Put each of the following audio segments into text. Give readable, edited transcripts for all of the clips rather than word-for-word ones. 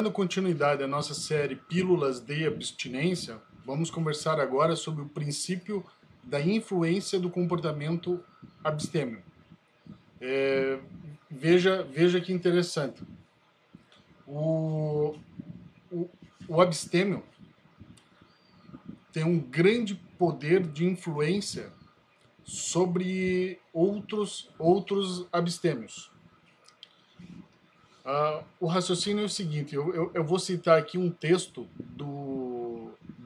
Dando continuidade à nossa série Pílulas de Abstinência, vamos conversar agora sobre o princípio da influência do comportamento abstêmio. Veja que interessante. O abstêmio tem um grande poder de influência sobre outros abstêmios. O raciocínio é o seguinte, eu vou citar aqui um texto de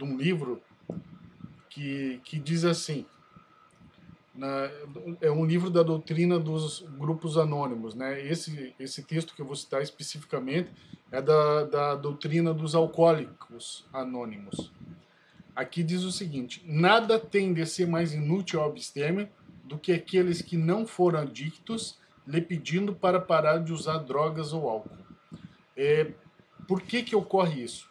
um livro que diz assim, é um livro da doutrina dos grupos anônimos, né? Esse texto que eu vou citar especificamente é da doutrina dos alcoólicos anônimos. Aqui diz o seguinte: nada tem de ser mais inútil ao abstêmio do que aqueles que não foram adictos lhe pedindo para parar de usar drogas ou álcool. Por que ocorre isso?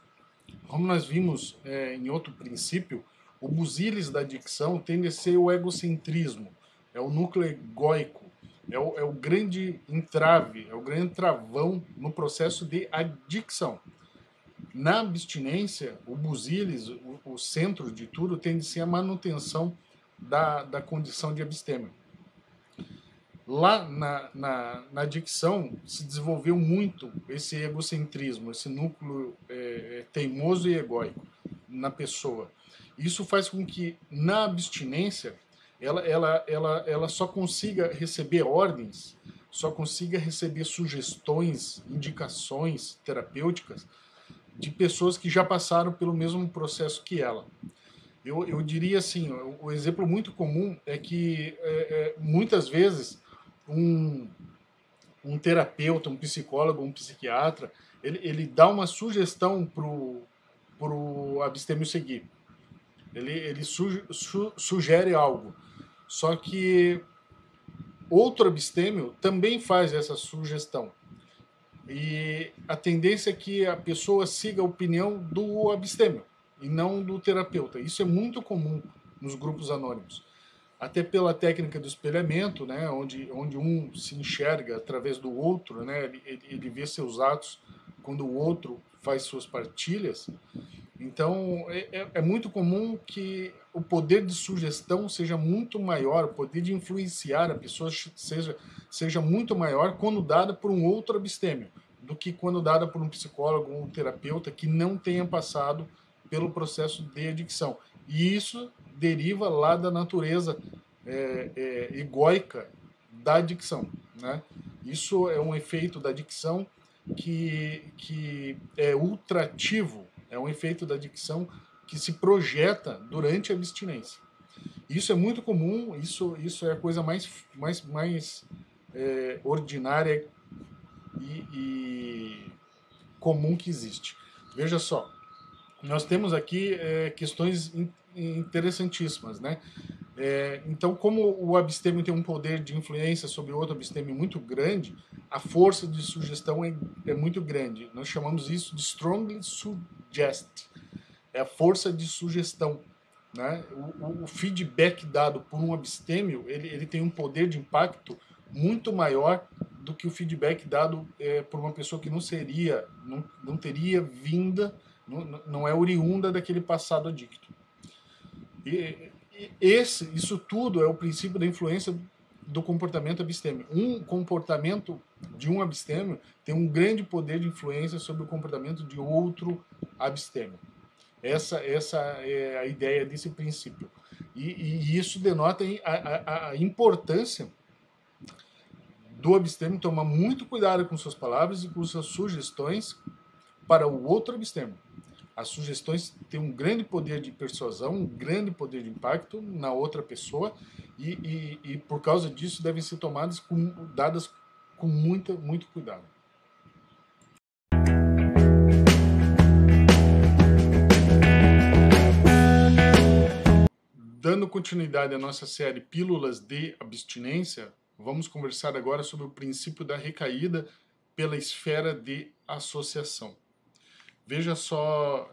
Como nós vimos em outro princípio, o busilis da adicção tende a ser o egocentrismo, é o núcleo egóico, é o grande entrave, é o grande travão no processo de adicção. Na abstinência, o busilis, o centro de tudo, tende a ser a manutenção da condição de abstêmio. Lá na adicção se desenvolveu muito esse egocentrismo, esse núcleo teimoso e egóico na pessoa. Isso faz com que na abstinência ela só consiga receber ordens, só consiga receber sugestões, indicações terapêuticas de pessoas que já passaram pelo mesmo processo que ela. Eu diria assim, o exemplo muito comum é que muitas vezes um terapeuta, um psicólogo, um psiquiatra, ele dá uma sugestão pro abstêmio seguir. Ele sugere algo. Só que outro abstêmio também faz essa sugestão. E a tendência é que a pessoa siga a opinião do abstêmio e não do terapeuta. Isso é muito comum nos grupos anônimos. Até pela técnica do espelhamento, né, onde um se enxerga através do outro, né, ele vê seus atos quando o outro faz suas partilhas. Então, é muito comum que o poder de sugestão seja muito maior, o poder de influenciar a pessoa seja muito maior quando dada por um outro abstêmio, do que quando dada por um psicólogo ou um terapeuta que não tenha passado pelo processo de adicção. E isso deriva lá da natureza egóica da adicção, né? Isso é um efeito da adicção que é ultrativo, é um efeito da adicção que se projeta durante a abstinência. Isso é muito comum, isso é a coisa mais ordinária e comum que existe. Veja só, nós temos aqui questões interessantíssimas, né? Então, como o abstêmio tem um poder de influência sobre outro abstêmio muito grande, a força de sugestão é muito grande. Nós chamamos isso de strongly suggest. É a força de sugestão, né? O feedback dado por um abstêmio, ele tem um poder de impacto muito maior do que o feedback dado por uma pessoa que não teria vinda, não é oriunda daquele passado adicto. Isso tudo é o princípio da influência do comportamento abstêmio. Um comportamento de um abstêmio tem um grande poder de influência sobre o comportamento de outro abstêmio. Essa é a ideia desse princípio. E isso denota a importância do abstêmio tomar muito cuidado com suas palavras e com suas sugestões para o outro abstêmio. As sugestões têm um grande poder de persuasão, um grande poder de impacto na outra pessoa e por causa disso devem ser dadas com muito cuidado. Dando continuidade à nossa série Pílulas de Abstinência, vamos conversar agora sobre o princípio da recaída pela esfera de associação. Veja só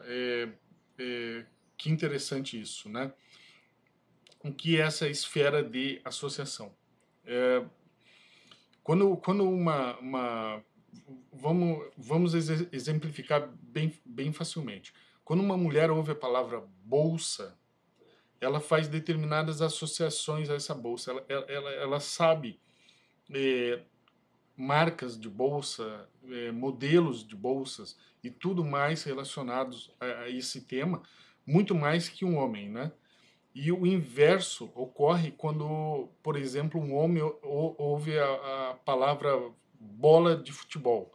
que interessante isso, né? O que é essa esfera de associação? Quando uma vamos exemplificar bem facilmente. Quando uma mulher ouve a palavra bolsa, ela faz determinadas associações a essa bolsa. Ela sabe marcas de bolsa, modelos de bolsas e tudo mais relacionados a esse tema, muito mais que um homem, né? E o inverso ocorre quando, por exemplo, um homem ouve a palavra bola de futebol.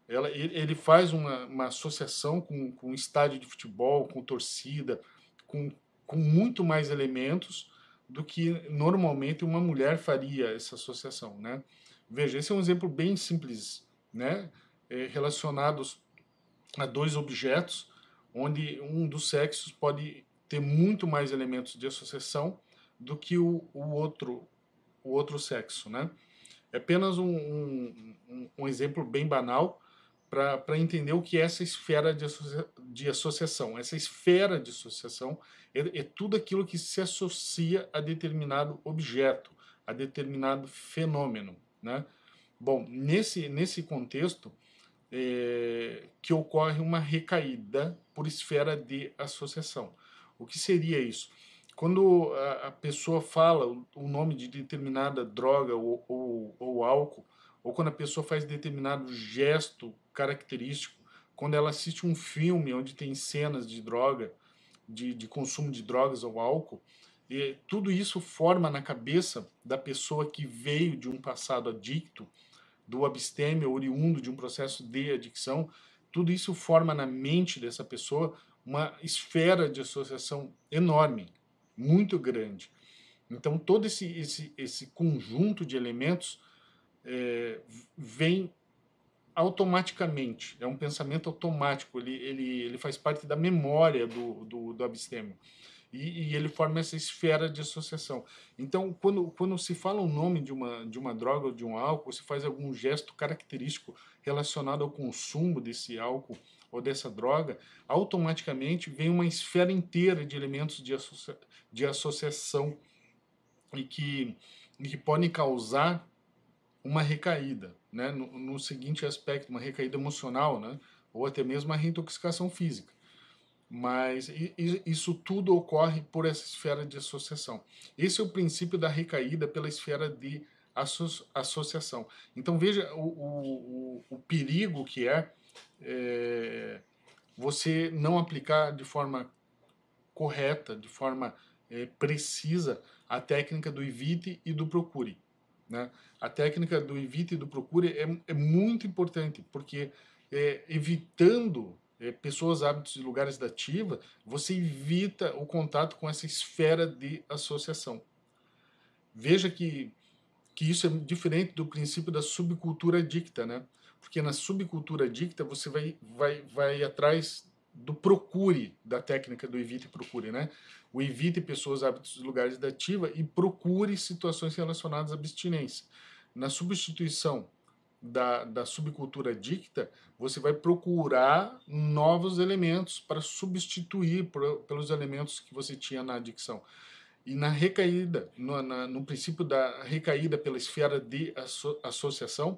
Ele faz uma associação com estádio de futebol, com torcida, com muito mais elementos do que normalmente uma mulher faria essa associação, né? Veja, esse é um exemplo bem simples, né? Relacionados a dois objetos, onde um dos sexos pode ter muito mais elementos de associação do que o outro sexo, né? É apenas um exemplo bem banal para entender o que é essa esfera de associação. Essa esfera de associação é tudo aquilo que se associa a determinado objeto, a determinado fenômeno, né? Bom, nesse contexto, que ocorre uma recaída por esfera de associação. O que seria isso? Quando a pessoa fala o nome de determinada droga ou álcool, ou quando a pessoa faz determinado gesto característico, quando ela assiste um filme onde tem cenas de droga, de consumo de drogas ou álcool, tudo isso forma na cabeça da pessoa que veio de um passado adicto, do abstêmio oriundo de um processo de adicção, tudo isso forma na mente dessa pessoa uma esfera de associação enorme, muito grande. Então, todo esse conjunto de elementos vem automaticamente, é um pensamento automático, ele faz parte da memória do abstêmio. E ele forma essa esfera de associação. Então, quando se fala o nome de uma droga ou de um álcool, se faz algum gesto característico relacionado ao consumo desse álcool ou dessa droga, automaticamente vem uma esfera inteira de elementos de associação e que podem causar uma recaída, né? No seguinte aspecto, uma recaída emocional, né? Ou até mesmo uma reintoxicação física. Mas isso tudo ocorre por essa esfera de associação. Esse é o princípio da recaída pela esfera de associação. Então veja o perigo que você não aplicar de forma correta, de forma precisa, a técnica do evite e do procure, né? A técnica do evite e do procure é muito importante, porque evitando pessoas, hábitos e lugares da ativa, você evita o contato com essa esfera de associação. Veja que isso é diferente do princípio da subcultura adicta, né? Porque na subcultura adicta você vai atrás do procure, da técnica do evite e procure, né? O evite pessoas, hábitos e lugares da ativa e procure situações relacionadas à abstinência. Na substituição da subcultura adicta, você vai procurar novos elementos para substituir pelos elementos que você tinha na adicção. E na recaída, no princípio da recaída pela esfera de associação,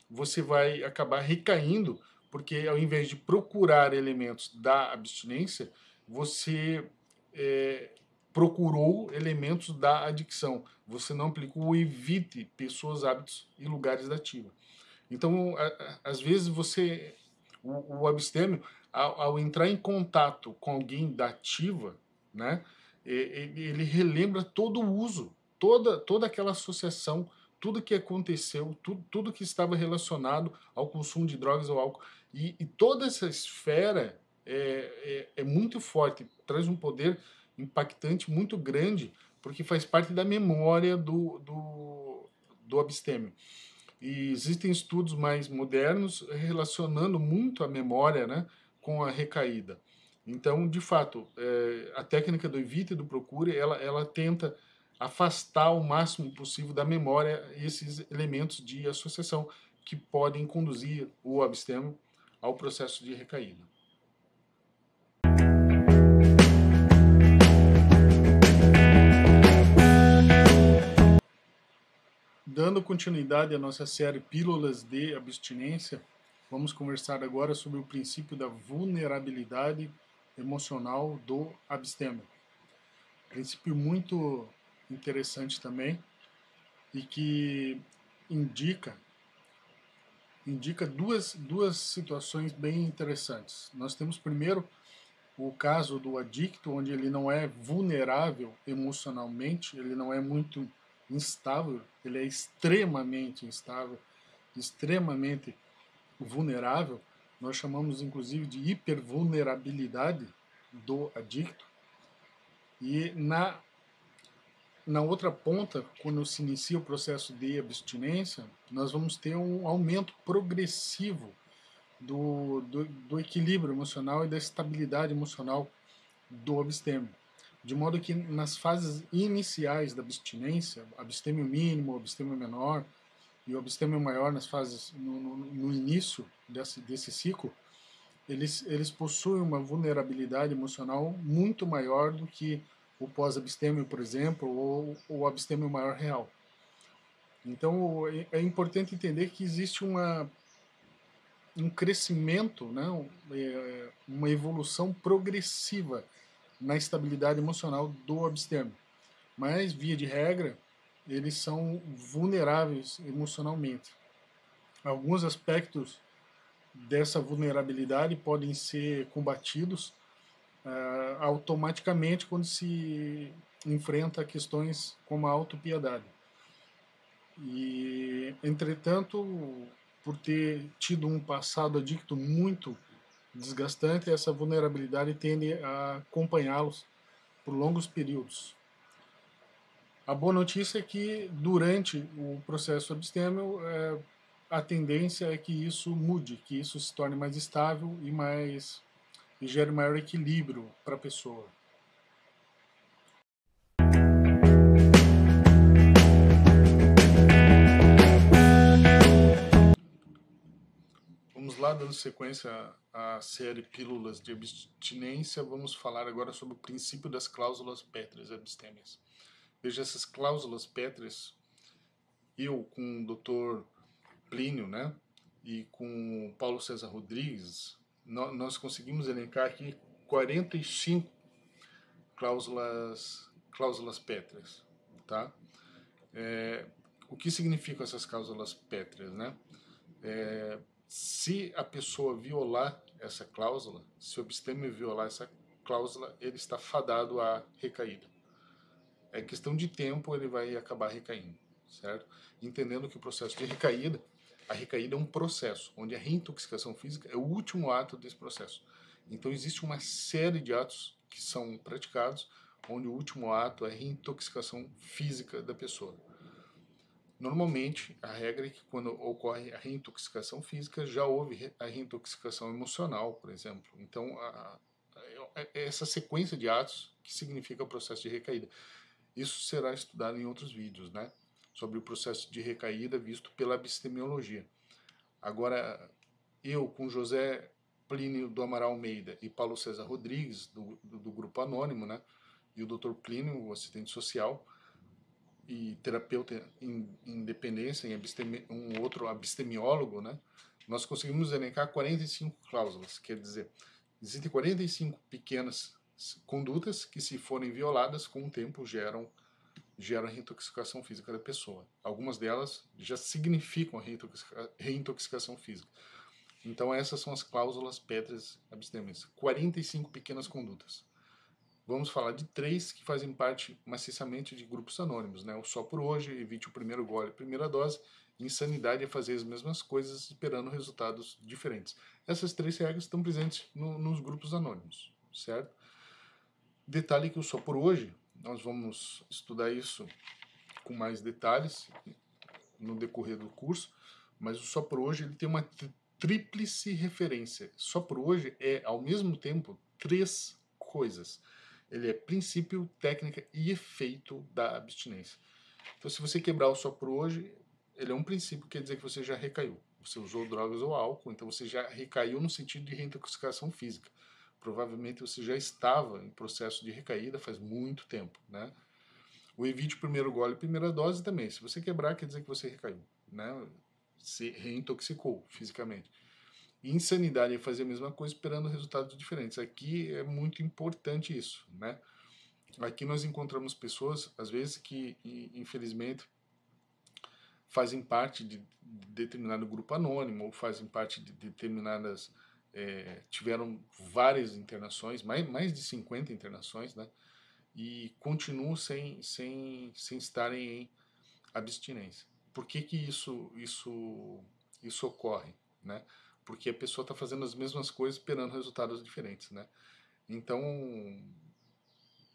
você vai acabar recaindo, porque ao invés de procurar elementos da abstinência, você procurou elementos da adicção. Você não aplicou o evite pessoas, hábitos e lugares da ativa. Então, às vezes o abstêmio, ao entrar em contato com alguém da ativa, né, ele relembra todo o uso, toda aquela associação, tudo que aconteceu, tudo que estava relacionado ao consumo de drogas ou álcool. E toda essa esfera é muito forte, traz um poder impactante muito grande, porque faz parte da memória do abstêmio. E existem estudos mais modernos relacionando muito a memória, né, com a recaída. Então, de fato, a técnica do evite e do procure, ela tenta afastar o máximo possível da memória esses elementos de associação que podem conduzir o abstêmio ao processo de recaída. Dando continuidade à nossa série Pílulas de Abstinência, Vamos conversar agora sobre o princípio da vulnerabilidade emocional do abstêmio. Princípio muito interessante também e que indica duas situações bem interessantes. Nós temos primeiro o caso do adicto, onde ele não é vulnerável emocionalmente, ele não é muito instável, ele é extremamente instável, extremamente vulnerável. Nós chamamos inclusive de hipervulnerabilidade do adicto. E na outra ponta, quando se inicia o processo de abstinência, nós vamos ter um aumento progressivo do equilíbrio emocional e da estabilidade emocional do abstêmio. De modo que nas fases iniciais da abstinência, abstêmio mínimo, abstêmio menor e o abstêmio maior nas fases no início desse ciclo, eles possuem uma vulnerabilidade emocional muito maior do que o pós-abstêmio, por exemplo, ou o abstêmio maior real. Então, é importante entender que existe um crescimento, né, uma evolução progressiva na estabilidade emocional do abstêmio. Mas, via de regra, eles são vulneráveis emocionalmente. Alguns aspectos dessa vulnerabilidade podem ser combatidos automaticamente quando se enfrenta questões como a autopiedade. E, entretanto, por ter tido um passado adicto muito desgastante, essa vulnerabilidade tende a acompanhá-los por longos períodos. A boa notícia é que durante o processo abstêmio, a tendência é que isso mude, que isso se torne mais estável e gere maior equilíbrio para a pessoa. Vamos lá, dando sequência à série Pílulas de Abstinência, vamos falar agora sobre o princípio das cláusulas pétreas abstêmias. Veja, essas cláusulas pétreas, eu com o Dr. Plínio, né, e com o Paulo César Rodrigues, nós conseguimos elencar aqui 45 cláusulas pétreas, tá? O que significam essas cláusulas pétreas, né? Se a pessoa violar essa cláusula, se o abstêmio violar essa cláusula, ele está fadado à recaída. É questão de tempo, ele vai acabar recaindo, certo? Entendendo que o processo de recaída, a recaída é um processo, onde a reintoxicação física é o último ato desse processo. Então existe uma série de atos que são praticados, onde o último ato é a reintoxicação física da pessoa. Normalmente, a regra é que quando ocorre a reintoxicação física, já houve a reintoxicação emocional, por exemplo. Então, essa sequência de atos que significa o processo de recaída. Isso será estudado em outros vídeos, né? Sobre o processo de recaída visto pela abstemiologia. Agora, eu com José Plínio do Amaral Almeida e Paulo César Rodrigues, do Grupo Anônimo, né? E o Dr. Plínio, o assistente social, e terapeuta em dependência, um outro abstemiólogo, né? Nós conseguimos elencar 45 cláusulas, quer dizer, existem 45 pequenas condutas que, se forem violadas, com o tempo geram a reintoxicação física da pessoa. Algumas delas já significam a reintoxicação física. Então essas são as cláusulas pétreas abstêmias. 45 pequenas condutas. Vamos falar de 3 que fazem parte maciçamente de grupos anônimos, né? O só por hoje, evite o primeiro gole, primeira dose. Insanidade é fazer as mesmas coisas esperando resultados diferentes. Essas 3 regras estão presentes nos grupos anônimos, certo? Detalhe que o só por hoje, nós vamos estudar isso com mais detalhes no decorrer do curso, mas o só por hoje ele tem uma tríplice referência. Só por hoje é, ao mesmo tempo, 3 coisas. Ele é princípio, técnica e efeito da abstinência. Então, se você quebrar o só por hoje, ele é um princípio, quer dizer que você já recaiu. Você usou drogas ou álcool, então você já recaiu no sentido de reintoxicação física. Provavelmente você já estava em processo de recaída faz muito tempo, né? O evite primeiro gole, primeira dose também. Se você quebrar, quer dizer que você recaiu, né? Se reintoxicou fisicamente. insanidade é fazer a mesma coisa esperando resultados diferentes. Aqui é muito importante isso, né? Aqui nós encontramos pessoas, às vezes, que, infelizmente, fazem parte de determinado grupo anônimo ou fazem parte de determinadas... tiveram várias internações, mais de 50 internações, né? E continuam sem estarem em abstinência. Por que isso ocorre, né? Porque a pessoa está fazendo as mesmas coisas esperando resultados diferentes, né? Então,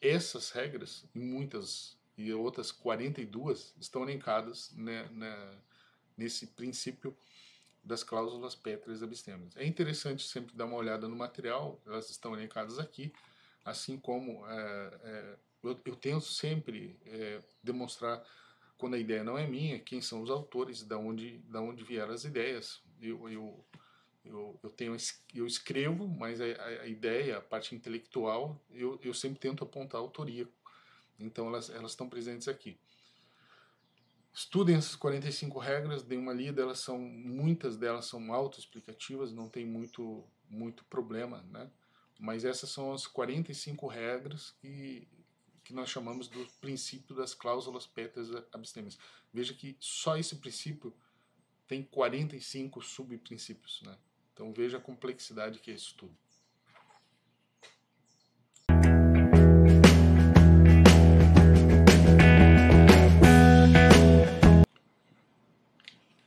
essas regras, e muitas e outras 42, estão elencadas, né, nesse princípio das cláusulas pétreas abstêmias. É interessante sempre dar uma olhada no material, elas estão elencadas aqui, assim como eu tento sempre demonstrar, quando a ideia não é minha, quem são os autores, da onde vieram as ideias. Eu escrevo, mas a ideia, a parte intelectual, eu sempre tento apontar a autoria. Então elas estão presentes aqui. Estudem essas 45 regras, deem uma lida, muitas delas são autoexplicativas, não tem muito problema, né? Mas essas são as 45 regras que nós chamamos do princípio das cláusulas pétreas abstêmias. Veja que só esse princípio tem 45 subprincípios, né? Então veja a complexidade que é isso tudo.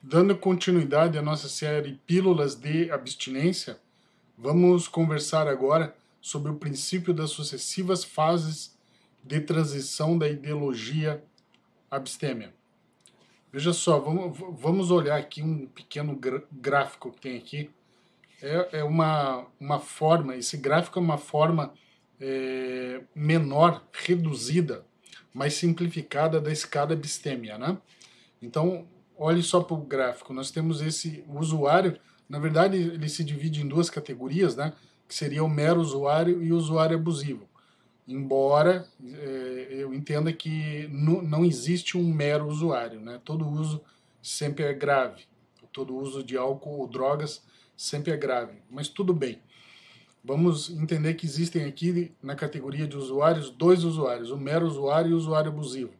Dando continuidade à nossa série Pílulas de Abstinência, vamos conversar agora sobre o princípio das sucessivas fases de transição da ideologia abstêmia. Veja só, vamos olhar aqui um pequeno gráfico que tem aqui. É uma forma, esse gráfico é uma forma menor, reduzida, mais simplificada da escada abstêmia, né? Então, olhe só para o gráfico, nós temos o usuário, na verdade ele se divide em duas categorias, né? Que seria o mero usuário e o usuário abusivo. Embora eu entenda que não existe um mero usuário, né? Todo uso sempre é grave, todo uso de álcool ou drogas sempre é grave, mas tudo bem. Vamos entender que existem aqui na categoria de usuários dois usuários, o mero usuário e o usuário abusivo.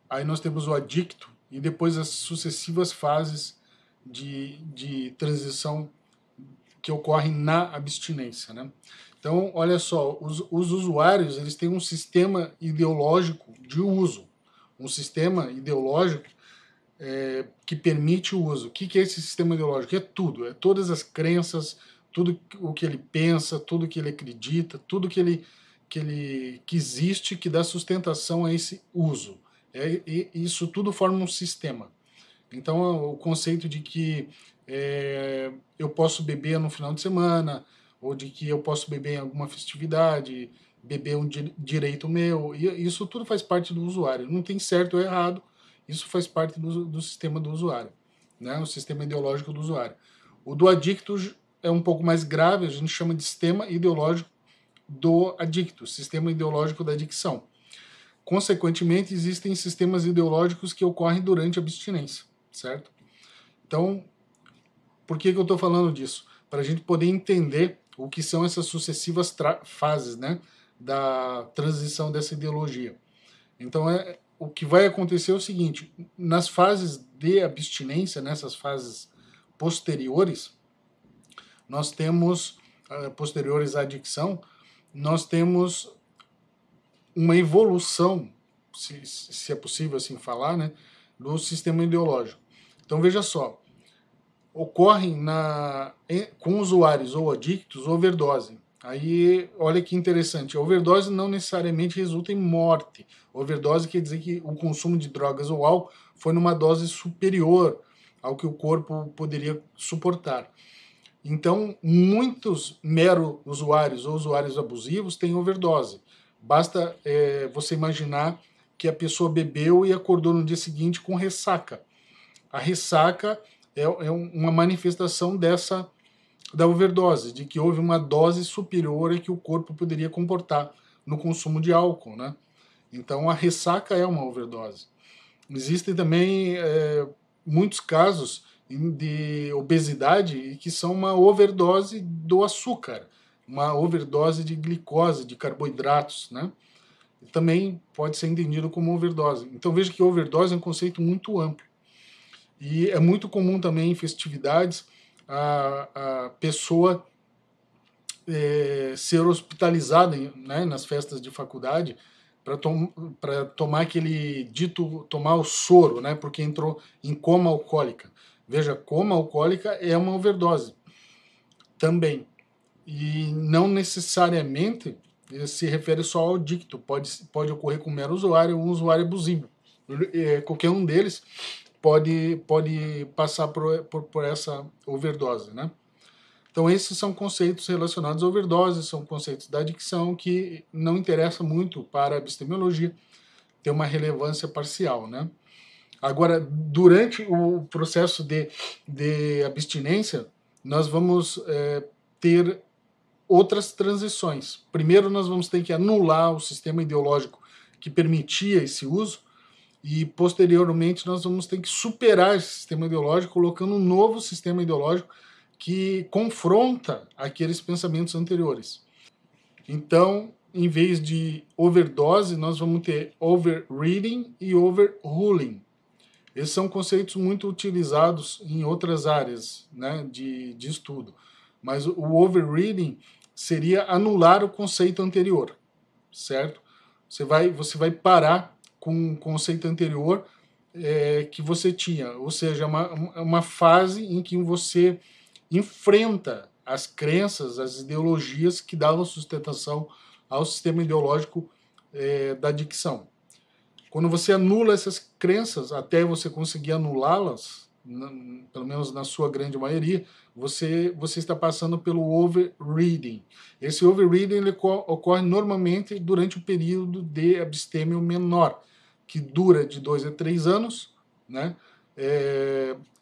Aí nós temos o adicto e depois as sucessivas fases de transição que ocorrem na abstinência, né? Então, olha só, os usuários eles têm um sistema ideológico de uso, um sistema ideológico que permite o uso. O que é esse sistema ideológico? É tudo, é todas as crenças, tudo o que ele pensa, tudo que ele acredita, tudo que existe que dá sustentação a esse uso. Isso tudo forma um sistema. Então, o conceito de que eu posso beber no final de semana, ou de que eu posso beber em alguma festividade, beber um direito meu, isso tudo faz parte do usuário. Não tem certo ou errado, isso faz parte do sistema do usuário, né? O sistema ideológico do usuário. O do adicto é um pouco mais grave, a gente chama de sistema ideológico do adicto, sistema ideológico da adicção. Consequentemente, existem sistemas ideológicos que ocorrem durante a abstinência, certo? Então, por que eu estou falando disso? Para a gente poder entender o que são essas sucessivas fases, né, da transição dessa ideologia. Então, o que vai acontecer é o seguinte: nas fases de abstinência, nessas fases posteriores, nós temos, posteriores à adicção, nós temos uma evolução, se é possível assim falar, né, do sistema ideológico. Então veja só, ocorrem com usuários ou adictos overdose. Aí, olha que interessante, a overdose não necessariamente resulta em morte. Overdose quer dizer que o consumo de drogas ou álcool foi numa dose superior ao que o corpo poderia suportar. Então, muitos mero usuários ou usuários abusivos têm overdose. Basta você imaginar que a pessoa bebeu e acordou no dia seguinte com ressaca. A ressaca é uma manifestação da overdose, de que houve uma dose superior a que o corpo poderia comportar no consumo de álcool, né? Então a ressaca é uma overdose. Existem também muitos casos de obesidade e que são uma overdose do açúcar, uma overdose de glicose, de carboidratos, né? Também pode ser entendido como overdose. Então veja que overdose é um conceito muito amplo. E é muito comum também em festividades a pessoa ser hospitalizada, né, nas festas de faculdade para tomar aquele dito, tomar o soro, né, porque entrou em coma alcoólica. Veja, coma alcoólica é uma overdose também. E não necessariamente se refere só ao dicto, pode ocorrer com um mero usuário ou um usuário abusivo. Qualquer um deles pode passar por essa overdose, né? Então esses são conceitos relacionados à overdose, são conceitos da adicção que não interessa muito para a epistemologia, tem uma relevância parcial, né? Agora, durante o processo de abstinência, nós vamos ter outras transições. Primeiro, nós vamos ter que anular o sistema ideológico que permitia esse uso e, posteriormente, nós vamos ter que superar esse sistema ideológico colocando um novo sistema ideológico que confronta aqueles pensamentos anteriores. Então, em vez de overdose, nós vamos ter overreading e overruling. Esses são conceitos muito utilizados em outras áreas, né, de estudo. Mas o overreading seria anular o conceito anterior, certo? Você vai parar com o conceito anterior que você tinha, ou seja, uma fase em que você enfrenta as crenças, as ideologias que davam sustentação ao sistema ideológico da adicção. Quando você anula essas crenças, até você conseguir anulá-las, pelo menos na sua grande maioria, você está passando pelo overreading. Esse overreading ele ocorre normalmente durante o período de abstêmio menor, que dura de 2 a 3 anos, né?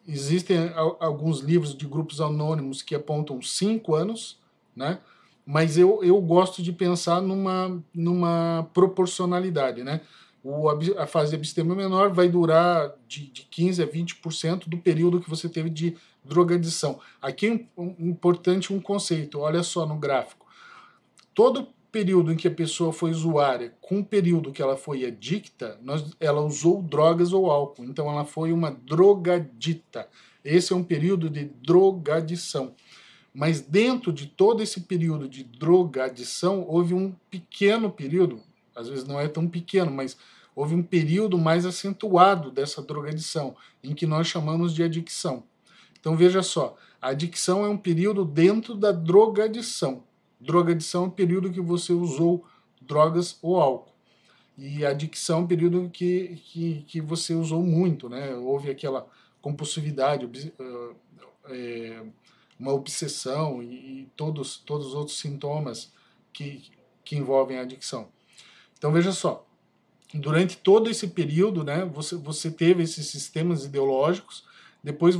Existem alguns livros de grupos anônimos que apontam 5 anos, né? Mas eu gosto de pensar numa proporcionalidade, né? A fase de abstêmio menor vai durar de 15% a 20% do período que você teve de drogadição. Aqui é importante um conceito, olha só no gráfico. Todo período em que a pessoa foi usuária com o período que ela foi adicta, ela usou drogas ou álcool, então ela foi uma drogadita. Esse é um período de drogadição. Mas dentro de todo esse período de drogadição, houve um pequeno período, às vezes não é tão pequeno, mas houve um período mais acentuado dessa drogadição, em que nós chamamos de adicção. Então veja só, a adicção é um período dentro da drogadição. Drogadição é um período que você usou drogas ou álcool. E a adicção é um período que você usou muito, né? Houve aquela compulsividade, uma obsessão e todos os outros sintomas que envolvem a adicção. Então veja só, durante todo esse período, né, você teve esses sistemas ideológicos, depois,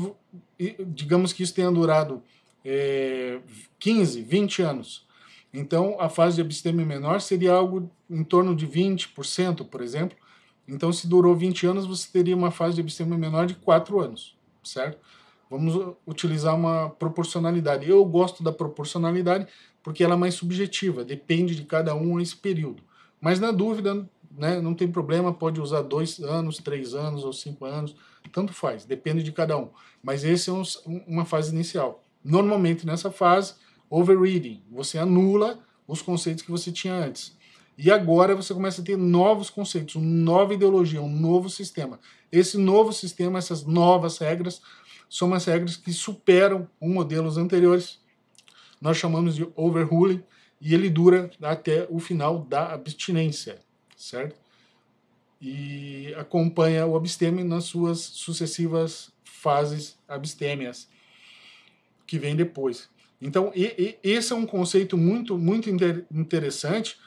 digamos que isso tenha durado 15, 20 anos. Então, a fase de abstêmio menor seria algo em torno de 20%, por exemplo. Então, se durou 20 anos, você teria uma fase de abstêmio menor de 4 anos, certo? Vamos utilizar uma proporcionalidade. Eu gosto da proporcionalidade porque ela é mais subjetiva, depende de cada um esse período. Mas, na dúvida, né, não tem problema, pode usar 2 anos, 3 anos ou 5 anos, tanto faz, depende de cada um. Mas esse é uma fase inicial. Normalmente, nessa fase, overreading, você anula os conceitos que você tinha antes. E agora você começa a ter novos conceitos, uma nova ideologia, um novo sistema. Esse novo sistema, essas novas regras, são umas regras que superam os modelos anteriores. Nós chamamos de overruling, e ele dura até o final da abstinência, certo? E acompanha o abstêmio nas suas sucessivas fases abstêmias que vem depois. Então, esse é um conceito muito, muito interessante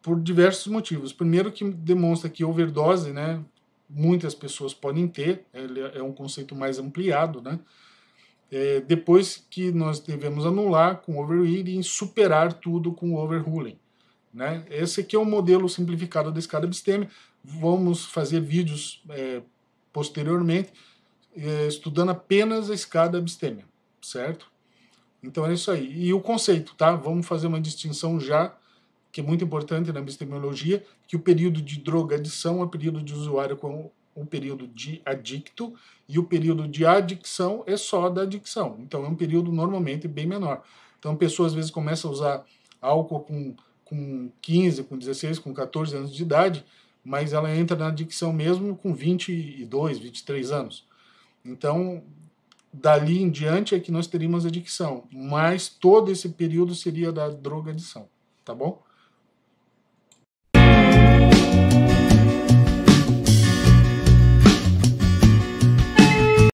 por diversos motivos. Primeiro, que demonstra que overdose, né, muitas pessoas podem ter, ele é um conceito mais ampliado, né? Depois que nós devemos anular com overeating e superar tudo com overruling, né? Esse aqui é um modelo simplificado da escada abstêmia. Vamos fazer vídeos posteriormente estudando apenas a escada abstêmia, certo? Então é isso aí. E o conceito, tá? Vamos fazer uma distinção já, que é muito importante na epistemologia, que o período de drogadição é o período de usuário com o período de adicto, e o período de adicção é só da adicção. Então é um período normalmente bem menor. Então a pessoa às vezes começa a usar álcool com 15, com 16, com 14 anos de idade, mas ela entra na adicção mesmo com 22, 23 anos. Então, dali em diante é que nós teríamos adicção, mas todo esse período seria da drogadição, tá bom?